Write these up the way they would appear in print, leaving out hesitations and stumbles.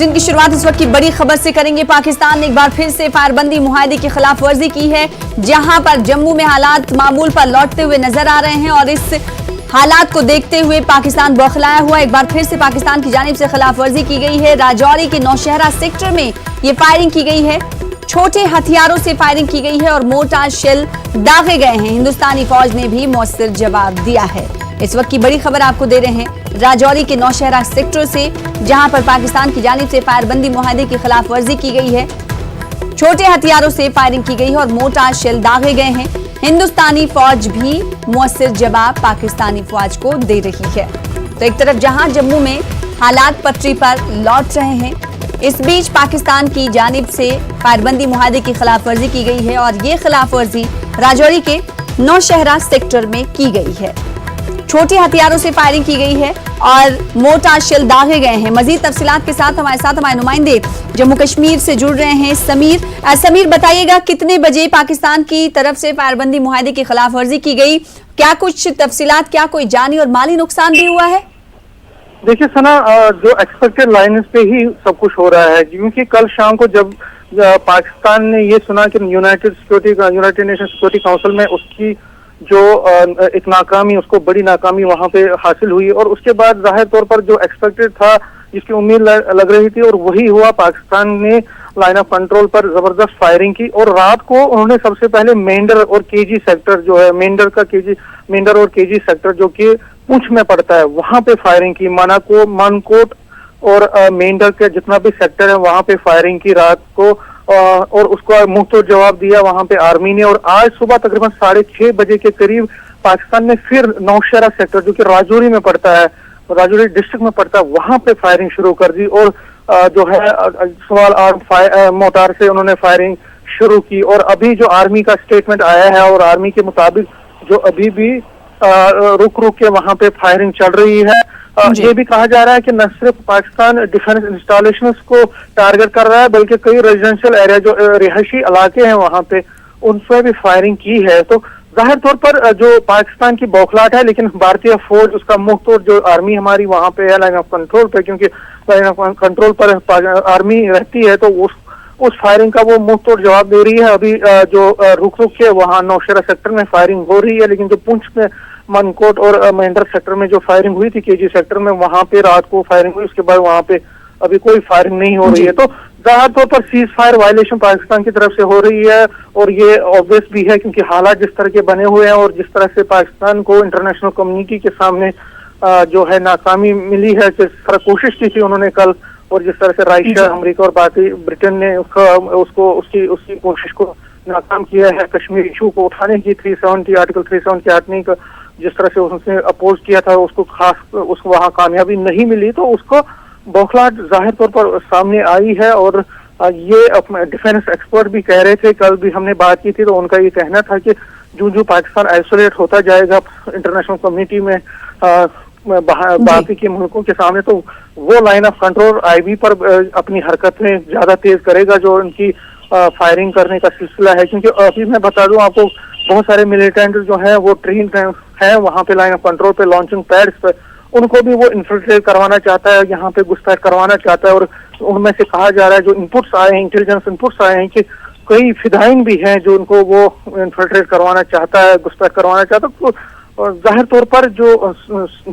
दिन की शुरुआत इस वक्त की बड़ी खबर से करेंगे। पाकिस्तान ने एक बार फिर से फायरबंदी मुआहदे की खिलाफ वर्जी की है, जहां पर जम्मू में हालात मामूल पर लौटते हुए नजर आ रहे हैं और इस हालात को देखते हुए पाकिस्तान बौखलाया हुआ। एक बार फिर से पाकिस्तान की जानिब से खिलाफ वर्जी की गई है। राजौरी के नौशहरा सेक्टर में ये फायरिंग की गई है, छोटे हथियारों से फायरिंग की गई है और मोर्टार शेल दागे गए हैं। हिंदुस्तानी फौज ने भी मौसर जवाब दिया है। इस वक्त की बड़ी खबर आपको दे रहे हैं राजौरी के नौशहरा सेक्टर से, जहां पर पाकिस्तान की जानिब से फायरबंदी मुआहदे की खिलाफ वर्जी की गई है, छोटे हथियारों से फायरिंग की गई है और मोर्टार शेल दागे गए हैं। हिंदुस्तानी फौज भी मौसर जवाब पाकिस्तानी फौज को दे रही है। तो एक तरफ जहां जम्मू में हालात पटरी पर लौट रहे हैं, इस बीच पाकिस्तान की जानिब से फायरबंदी मुआहदे की खिलाफ वर्जी की गई है और ये खिलाफ वर्जी राजौरी के नौशहरा सेक्टर में की गई है। छोटे हथियारों से फायरिंग की गई है और मोर्टार शेल दागे गए हैं। मजीद तफसीलात के साथ हमारे नुमाइंदे जम्मू कश्मीर से जुड़ रहे हैं समीर बताइएगा, कितने बजे पाकिस्तान की तरफ से फायरबंदी मुआहदे की खिलाफ वर्जी की गई, क्या कुछ तफसीलात, क्या कोई जानी और माली नुकसान भी हुआ है? देखिए सना, जो एक्सपेक्टेड लाइन्स पे ही सब कुछ हो रहा है, क्योंकि कल शाम को जब पाकिस्तान ने ये सुना कि यूनाइटेड नेशन सिक्योरिटी काउंसिल में उसकी जो एक नाकामी, उसको बड़ी नाकामी वहां पे हासिल हुई और उसके बाद जाहिर तौर पर जो एक्सपेक्टेड था, जिसकी उम्मीद लग रही थी और वही हुआ। पाकिस्तान ने लाइन ऑफ कंट्रोल पर जबरदस्त फायरिंग की और रात को उन्होंने सबसे पहले मेंढर और केजी सेक्टर जो है, मेंढर और केजी सेक्टर जो कि पूंछ में पड़ता है, वहां पे फायरिंग की। मानकोट और मेंढर के जितना भी सेक्टर है वहां पे फायरिंग की रात को और उसको मुंह तोड़ जवाब दिया वहां पे आर्मी ने। और आज सुबह तकरीबन 6:30 बजे के करीब पाकिस्तान ने फिर नौशहरा सेक्टर जो कि राजौरी में पड़ता है, राजौरी डिस्ट्रिक्ट में पड़ता है, वहां पे फायरिंग शुरू कर दी और जो है स्मॉल आर्म मोटार से उन्होंने फायरिंग शुरू की। और अभी जो आर्मी का स्टेटमेंट आया है और आर्मी के मुताबिक जो अभी भी रुक के वहां पे फायरिंग चल रही है। ये भी कहा जा रहा है कि न सिर्फ पाकिस्तान डिफेंस इंस्टॉलेशंस को टारगेट कर रहा है, बल्कि कई रेजिडेंशियल एरिया जो रिहायशी इलाके हैं वहां पे उन पर भी फायरिंग की है। तो जाहिर तौर पर जो पाकिस्तान की बौखलाहट है, लेकिन भारतीय फौज उसका मुंह तोड़ जो आर्मी हमारी वहां पे है लाइन ऑफ कंट्रोल पे, क्योंकि लाइन ऑफ कंट्रोल पर आर्मी रहती है, तो उस फायरिंग का वो मुंह तोड़ जवाब दे रही है। अभी जो रुक के वहां नौशहरा सेक्टर में फायरिंग हो रही है, लेकिन जो पुंछ में मनकोट और महेंद्र सेक्टर में जो फायरिंग हुई थी, केजी सेक्टर में, वहां पे रात को फायरिंग हुई, उसके बाद वहां पे अभी कोई फायरिंग नहीं हो रही है। तो जाहिर तौर पर सीज फायर वायलेशन पाकिस्तान की तरफ से हो रही है और ये ऑब्वियस भी है, क्योंकि हालात जिस तरह के बने हुए हैं और जिस तरह से पाकिस्तान को इंटरनेशनल कम्युनिटी के सामने जो है नाकामी मिली है, जिस तरह कोशिश की थी उन्होंने कल, और जिस तरह से रशिया, अमेरिका और बाकी ब्रिटेन ने उसकी कोशिश को नाकाम किया है कश्मीर इशू को उठाने की, आर्टिकल 370 हटने का जिस तरह से उसने अपोज किया था, उसको वहां कामयाबी नहीं मिली, तो उसको बौखलाहट जाहिर तौर पर सामने आई है। और ये डिफेंस एक्सपर्ट भी कह रहे थे, कल भी हमने बात की थी, तो उनका ये कहना था कि जो पाकिस्तान आइसोलेट होता जाएगा इंटरनेशनल कम्युनिटी में बाकी के मुल्कों के सामने, तो वो लाइन ऑफ कंट्रोल आईबी पर अपनी हरकतें ज्यादा तेज करेगा, जो उनकी फायरिंग करने का सिलसिला है। क्योंकि अभी मैं बता दूं आपको, बहुत सारे मिलिटेंट जो हैं वो ट्रेन हैं वहां पे लाइन ऑफ कंट्रोल पे, लॉन्चिंग पैड्स पे, उनको भी वो इन्फिल्ट्रेट करवाना चाहता है, यहाँ पे घुसपैठ करवाना चाहता है। और उनमें से कहा जा रहा है, जो इनपुट्स आए हैं, इंटेलिजेंस इनपुट्स आए हैं, कि कई फिदाइन भी हैं जो उनको वो इन्फिल्ट्रेट करवाना चाहता है, घुसपैठ करवाना चाहता है। और जाहिर तौर पर जो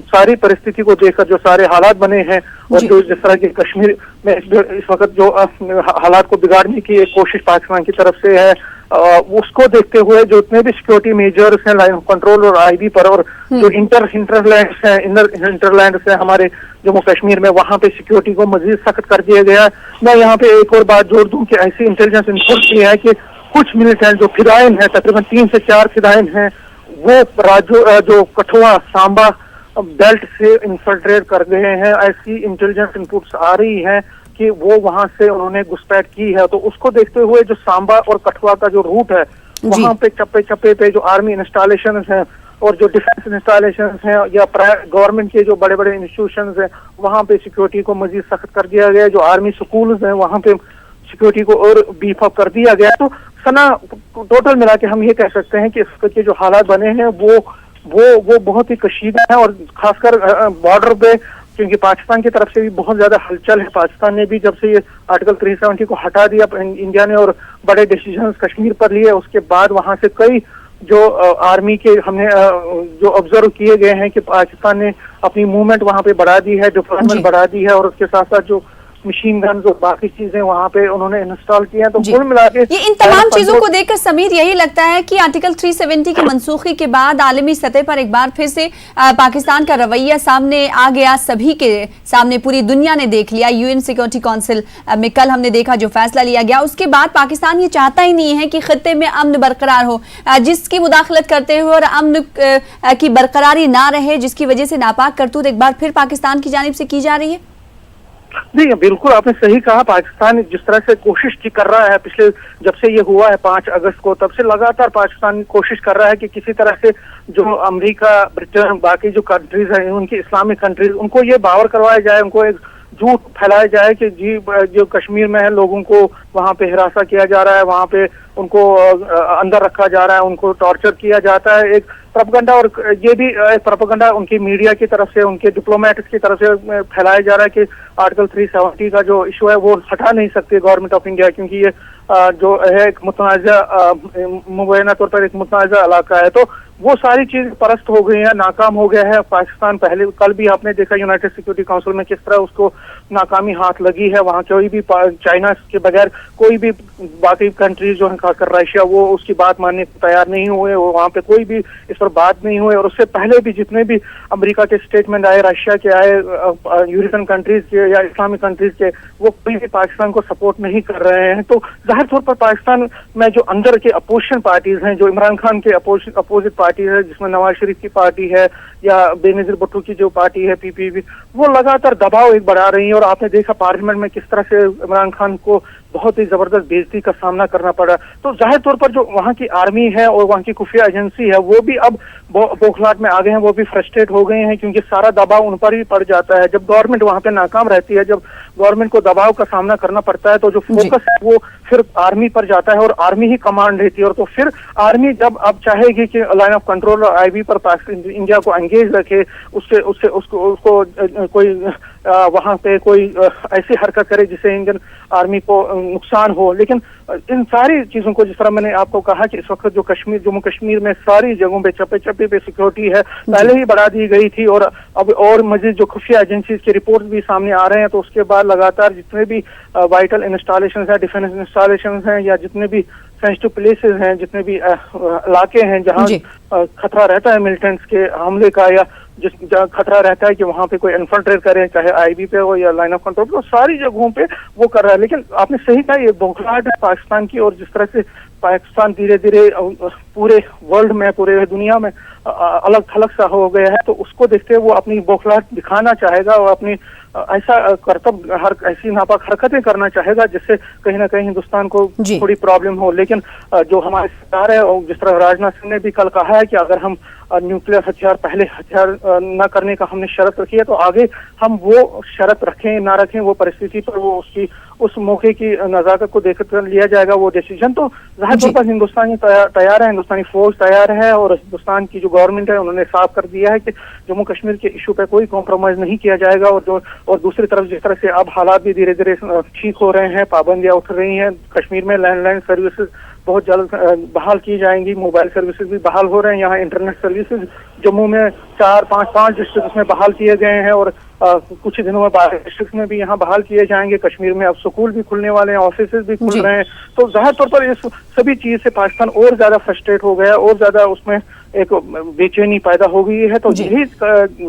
सारी परिस्थिति को देखकर जो सारे हालात बने हैं और जो जिस तरह की कश्मीर में इस वक्त जो हालात को बिगाड़ने की एक कोशिश पाकिस्तान की तरफ से है, उसको देखते हुए जो इतने भी सिक्योरिटी मेजर्स हैं लाइन ऑफ कंट्रोल और आईबी पर, और जो इंटरलैंड्स हैं हमारे जम्मू कश्मीर में, वहां पे सिक्योरिटी को मजीद सख्त कर दिया गया है। मैं यहाँ पे एक और बात जोड़ दूं कि ऐसी इंटेलिजेंस इनपुट भी है कि कुछ मिलिटेंट जो फिदाइन है, तकरीबन 3 से 4 फिदाइन है, वो जो कठुआ सांबा बेल्ट से इन्फिल्ट्रेट कर गए हैं। ऐसी इंटेलिजेंस इनपुट्स आ रही हैं कि वो वहां से उन्होंने घुसपैठ की है। तो उसको देखते हुए जो सांबा और कठुआ का जो रूट है, वहां पे चप्पे पे जो आर्मी इंस्टॉलेशन हैं और जो डिफेंस इंस्टॉलेशन हैं या गवर्नमेंट के जो बड़े बड़े इंस्टीट्यूशन हैं, वहां पे सिक्योरिटी को मजीद सख्त कर दिया गया। जो आर्मी स्कूल्स हैं वहां पे सिक्योरिटी को और बीफ अप कर दिया गया। तो सना, टोटल मिला के हम ये कह सकते हैं कि इस वक्त के जो हालात बने हैं वो बहुत ही कशीदा है और खासकर बॉर्डर पे क्योंकि पाकिस्तान की तरफ से भी बहुत ज्यादा हलचल है। पाकिस्तान ने भी जब से ये आर्टिकल 370 को हटा दिया इंडिया ने और बड़े डिसीजन कश्मीर पर लिए, उसके बाद वहां से कई जो आर्मी के हमने जो ऑब्जर्व किए गए हैं कि पाकिस्तान ने अपनी मूवमेंट वहां पे बढ़ा दी है, डिप्लॉयमेंट बढ़ा दी है, और उसके साथ साथ जो मशीन गन और बाकी चीजें वहां पे उन्होंने इंस्टॉल किए हैं। तो कुल मिला के ये इन तमाम चीजों को देखकर समीर यही लगता है कि आर्टिकल 370 की मनसूखी के बाद आलमी सतह पर एक बार फिर से पाकिस्तान का रवैया सामने आ गया, सभी के सामने, पूरी दुनिया ने देख लिया। यूएन सिक्योरिटी काउंसिल में कल हमने देखा जो फैसला लिया गया, उसके बाद पाकिस्तान ये चाहता ही नहीं है कि खत्ते में अमन बरकरार हो, जिसकी मुदाखलत करते हुए और अमन की बरकरारी ना रहे, जिसकी वजह से नापाक करतूत एक बार फिर पाकिस्तान की जानिब से की जा रही है। नहीं, बिल्कुल आपने सही कहा। पाकिस्तान जिस तरह से कोशिश कर रहा है, पिछले जब से ये हुआ है 5 अगस्त को, तब से लगातार पाकिस्तान कोशिश कर रहा है कि किसी तरह से जो अमेरिका, ब्रिटेन, बाकी जो कंट्रीज हैं, उनकी इस्लामिक कंट्रीज, उनको ये बावर करवाया जाए, उनको एक झूठ फैलाया जाए कि जी जो कश्मीर में है लोगों को वहां पे हिरासा किया जा रहा है, वहां पे उनको अंदर रखा जा रहा है, उनको टॉर्चर किया जाता है। एक प्रोपेगेंडा, और ये भी एक प्रोपेगेंडा उनकी मीडिया की तरफ से, उनके डिप्लोमेट्स की तरफ से फैलाया जा रहा है कि आर्टिकल 370 का जो इशू है वो हटा नहीं सकती गवर्नमेंट ऑफ इंडिया, क्योंकि ये जो है एक मुबैना तौर पर एक मुतनाज़ा इलाका है। तो वो सारी चीज परस्त हो गई है, नाकाम हो गया है पाकिस्तान। पहले कल भी आपने देखा यूनाइटेड सिक्योरिटी काउंसिल में किस तरह उसको नाकामी हाथ लगी है। वहाँ कोई भी चाइना के बगैर कोई भी बाकी कंट्रीज जो है, खासकर रशिया, वो उसकी बात मानने को तैयार नहीं हुए, वहाँ पे कोई भी इस पर बात नहीं हुई। और उससे पहले भी जितने भी अमेरिका के स्टेटमेंट आए, रशिया के आए, यूरोपियन कंट्रीज के या इस्लामिक कंट्रीज के, वो कोई भी पाकिस्तान को सपोर्ट नहीं कर रहे हैं। तो जाहिर तौर पर पाकिस्तान में जो अंदर के अपोजिशन पार्टीज हैं, जो इमरान खान के अपोजिट पार्टी है, जिसमें नवाज शरीफ की पार्टी है या बेनजीर भुट्टो की जो पार्टी है पीपीपी, वो लगातार दबाव एक बढ़ा रही है। और आपने देखा पार्लियामेंट में किस तरह से इमरान खान को बहुत ही जबरदस्त बेइज्जती का सामना करना पड़ा। तो जाहिर तौर पर जो वहाँ की आर्मी है और वहाँ की खुफिया एजेंसी है, वो भी अब बौखलाहट में आ गए हैं, वो भी फ्रस्ट्रेट हो गए हैं, क्योंकि सारा दबाव उन पर ही पड़ जाता है। जब गवर्नमेंट वहाँ पे नाकाम रहती है, जब गवर्नमेंट को दबाव का सामना करना पड़ता है, तो जो फोकस है वो फिर आर्मी पर जाता है और आर्मी ही कमांड रहती है। और तो फिर आर्मी जब अब चाहेगी कि लाइन ऑफ कंट्रोल और आईबी पर इंडिया को एंगेज रखे, उसको कोई वहां पे कोई ऐसी हरकत करे जिससे इंडियन आर्मी को नुकसान हो। लेकिन इन सारी चीजों को, जिस तरह मैंने आपको कहा कि इस वक्त जो जम्मू कश्मीर में सारी जगहों पे चप्पे पे सिक्योरिटी है, पहले ही बढ़ा दी गई थी, और अब और मजीद जो खुफिया एजेंसीज के रिपोर्ट भी सामने आ रहे हैं, तो उसके बाद लगातार जितने भी वाइटल इंस्टॉलेशन है, डिफेंस इंस्टॉलेशन हैं, या जितने भी सेंसिटिव प्लेसेस हैं, जितने भी इलाके हैं जहाँ खतरा रहता है मिलिटेंट्स के हमले का, या जहाँ खतरा रहता है कि वहाँ पे कोई इन्फिल्ट्रेट करे, चाहे आईबी पे हो या लाइन ऑफ कंट्रोल पे, सारी जगहों पे वो कर रहा है। लेकिन आपने सही कहा, ये बौखलाहट है पाकिस्तान की, और जिस तरह से पाकिस्तान धीरे धीरे पूरे वर्ल्ड में, पूरे दुनिया में अलग थलग सा हो गया है, तो उसको देखते हुए वो अपनी बौखलाहट दिखाना चाहेगा और अपनी ऐसा ऐसी नापाक हरकतें करना चाहेगा जिससे कहीं ना कहीं हिंदुस्तान को थोड़ी प्रॉब्लम हो। लेकिन जो हमारी सरकार है, और जिस तरह राजनाथ सिंह ने भी कल कहा है कि अगर हम न्यूक्लियर हथियार, पहले हथियार न करने का हमने शर्त रखी है, तो आगे हम वो शर्त रखें ना रखें, वो परिस्थिति पर, वो उसकी उस मौके की नजाकत को देखकर लिया जाएगा वो डिसीजन। तो जाहिर तौर पर हिंदुस्तानी तैयार है, हिंदुस्तानी फौज तैयार है, और हिंदुस्तान की जो गवर्नमेंट है उन्होंने साफ कर दिया है कि जम्मू कश्मीर के इशू पे कोई कॉम्प्रोमाइज नहीं किया जाएगा। और दूसरी तरफ जिस तरह से अब हालात भी धीरे धीरे ठीक हो रहे हैं, पाबंदियां उठ रही हैं, कश्मीर में लैंडलाइन सर्विसेज बहुत जल्द बहाल की जाएंगी, मोबाइल सर्विसेज भी बहाल हो रहे हैं, यहाँ इंटरनेट सर्विसेज जम्मू में 4-5 डिस्ट्रिक्ट में बहाल किए गए हैं, और कुछ दिनों में 12 डिस्ट्रिक्ट में भी यहाँ बहाल किए जाएंगे। कश्मीर में अब स्कूल भी खुलने वाले हैं, ऑफिसेज भी खुल रहे हैं। तो जाहिर तौर पर इस सभी चीज से पाकिस्तान और ज्यादा फ्रस्ट्रेट हो गया, और ज्यादा उसमें एक बेचैनी पैदा हो गई है। तो यही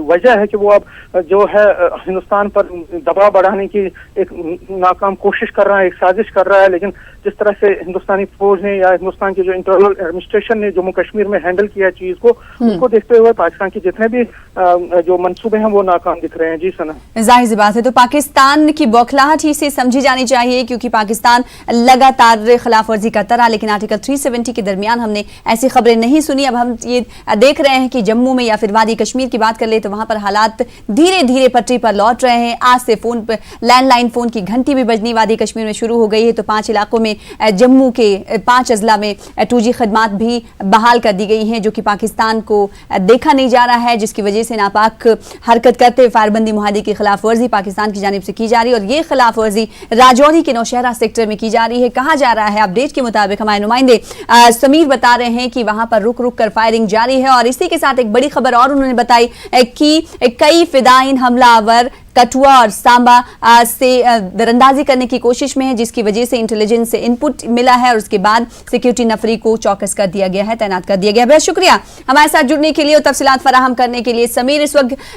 वजह है कि वो अब जो है हिंदुस्तान पर दबाव बढ़ाने की एक नाकाम कोशिश कर रहा है, एक साजिश कर रहा है। लेकिन जिस तरह से हिंदुस्तानी फौज ने या हिंदुस्तान की जो इंटरनल एडमिनिस्ट्रेशन ने जम्मू कश्मीर में हैंडल किया चीज को, उसको देखते हुए पाकिस्तान के जितने भी जो मंसूबे हैं वो नाकाम दिख रहे हैं। जी सना, जाहिर सी बात है, तो पाकिस्तान की बौखलाहट ही से समझी जानी चाहिए, क्योंकि पाकिस्तान लगातार खिलाफ वर्जी करता रहा। लेकिन आर्टिकल 370 के दरमियान हमने ऐसी खबरें नहीं सुनी। अब हम ये ये देख रहे हैं कि जम्मू में या फिर वादी कश्मीर की बात कर ले तो वहां पर हालात धीरे धीरे पटरी पर लौट रहे हैं। आज से फोन पर लैंडलाइन फोन की घंटी भी बजनी वादी कश्मीर में शुरू हो गई है। तो 5 इलाकों में जम्मू के 5 अजला में 2G खदमात भी बहाल कर दी गई हैं, जो कि पाकिस्तान को देखा नहीं जा रहा है, जिसकी वजह से नापाक हरकत करते हुए फायरबंदी मुआहदे की खिलाफ वर्जी पाकिस्तान की जानिब से की जा रही है। और ये खिलाफ वर्जी राजौरी के नौशहरा सेक्टर में की जा रही है। कहा जा रहा है, अपडेट के मुताबिक हमारे नुमाइंदे समीर बता रहे हैं कि वहां पर रुक रुक कर फायरिंग जारी है। और इसी के साथ एक बड़ी खबर और उन्होंने बताई कि कई फिदाइन हमलावर कठुआ और सांबा से दरअंदाजी करने की कोशिश में है, जिसकी वजह से इंटेलिजेंस से इनपुट मिला है और उसके बाद सिक्योरिटी नफरी को चौकस कर दिया गया है, तैनात कर दिया गया है। बहुत शुक्रिया हमारे साथ जुड़ने के लिए और तफसीलात फराहम करने के लिए। समीर इस वक्त